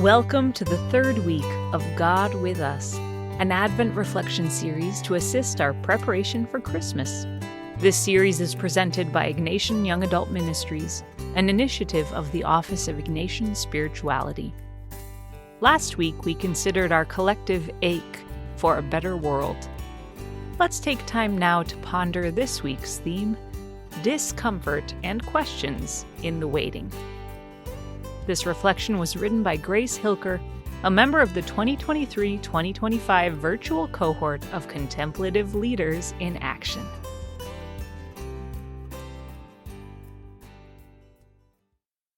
Welcome to the third week of God with Us, an Advent reflection series to assist our preparation for Christmas. This series is presented by Ignatian Young Adult Ministries, an initiative of the Office of Ignatian Spirituality. Last week, we considered our collective ache for a better world. Let's take time now to ponder this week's theme, discomfort and questions in the waiting. This reflection was written by Grace Hilker, a member of the 2023-2025 virtual cohort of Contemplative Leaders in Action.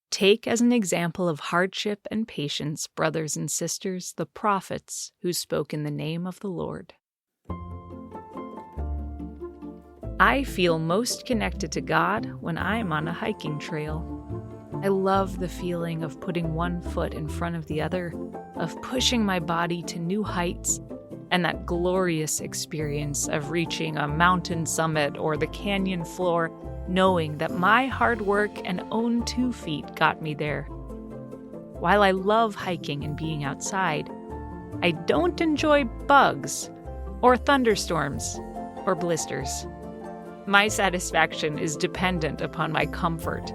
Take as an example of hardship and patience, brothers and sisters, the prophets who spoke in the name of the Lord. I feel most connected to God when I'm on a hiking trail. I love the feeling of putting one foot in front of the other, of pushing my body to new heights, and that glorious experience of reaching a mountain summit or the canyon floor, knowing that my hard work and own 2 feet got me there. While I love hiking and being outside, I don't enjoy bugs or thunderstorms or blisters. My satisfaction is dependent upon my comfort.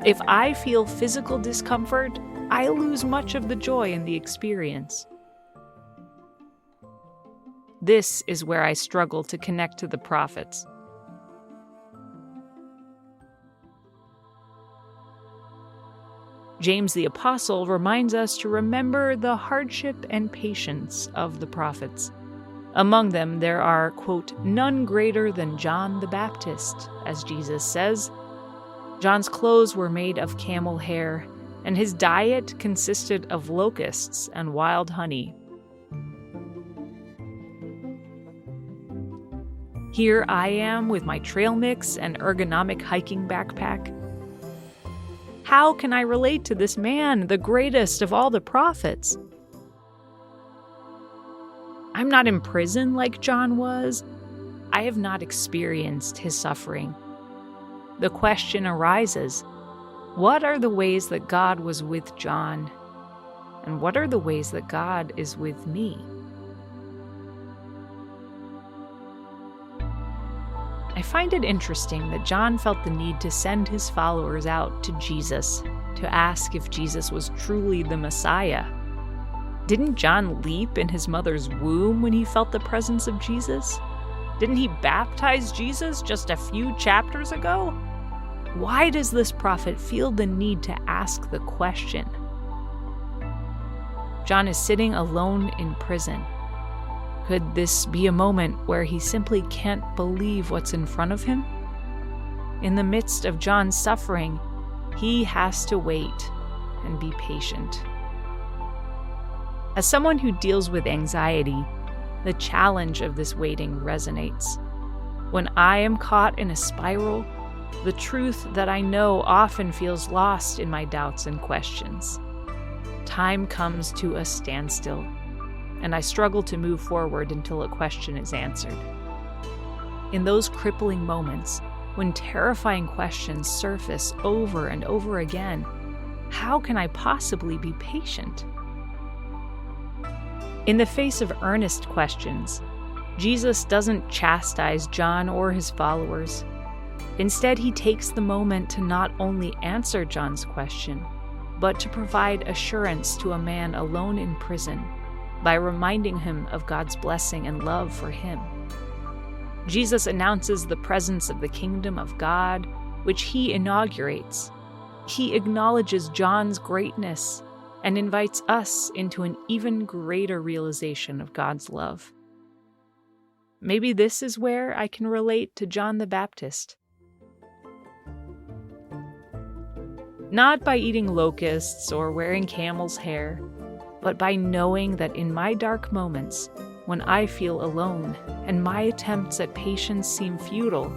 If I feel physical discomfort, I lose much of the joy in the experience. This is where I struggle to connect to the prophets. James the Apostle reminds us to remember the hardship and patience of the prophets. Among them there are, quote, none greater than John the Baptist, as Jesus says. John's clothes were made of camel hair, and his diet consisted of locusts and wild honey. Here I am with my trail mix and ergonomic hiking backpack. How can I relate to this man, the greatest of all the prophets? I'm not in prison like John was. I have not experienced his suffering. The question arises, what are the ways that God was with John? And what are the ways that God is with me? I find it interesting that John felt the need to send his followers out to Jesus to ask if Jesus was truly the Messiah. Didn't John leap in his mother's womb when he felt the presence of Jesus? Didn't he baptize Jesus just a few chapters ago? Why does this prophet feel the need to ask the question? John is sitting alone in prison. Could this be a moment where he simply can't believe what's in front of him? In the midst of John's suffering, he has to wait and be patient. As someone who deals with anxiety, the challenge of this waiting resonates. When I am caught in a spiral, the truth that I know often feels lost in my doubts and questions. Time comes to a standstill, and I struggle to move forward until a question is answered. In those crippling moments, when terrifying questions surface over and over again, how can I possibly be patient? In the face of earnest questions, Jesus doesn't chastise John or his followers. Instead, he takes the moment to not only answer John's question, but to provide assurance to a man alone in prison by reminding him of God's blessing and love for him. Jesus announces the presence of the kingdom of God, which he inaugurates. He acknowledges John's greatness and invites us into an even greater realization of God's love. Maybe this is where I can relate to John the Baptist. Not by eating locusts or wearing camel's hair, but by knowing that in my dark moments, when I feel alone and my attempts at patience seem futile,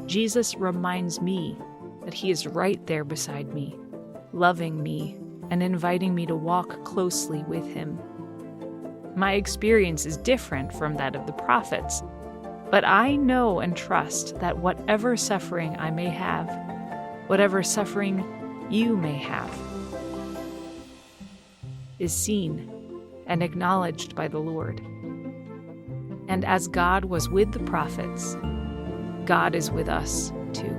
Jesus reminds me that he is right there beside me, loving me and inviting me to walk closely with him. My experience is different from that of the prophets, but I know and trust that whatever suffering I may have, whatever suffering you may have, is seen and acknowledged by the Lord. And as God was with the prophets, God is with us too.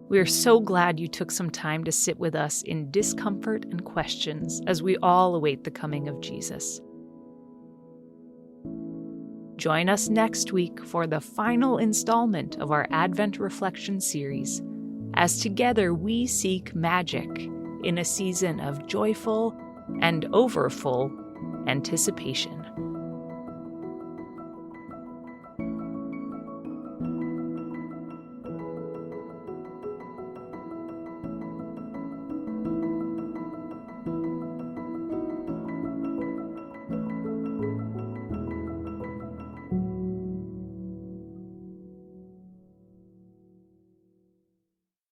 We are so glad you took some time to sit with us in discomfort and questions as we all await the coming of Jesus. Join us next week for the final installment of our Advent Reflection series, as together we seek magic in a season of joyful and overfull anticipation.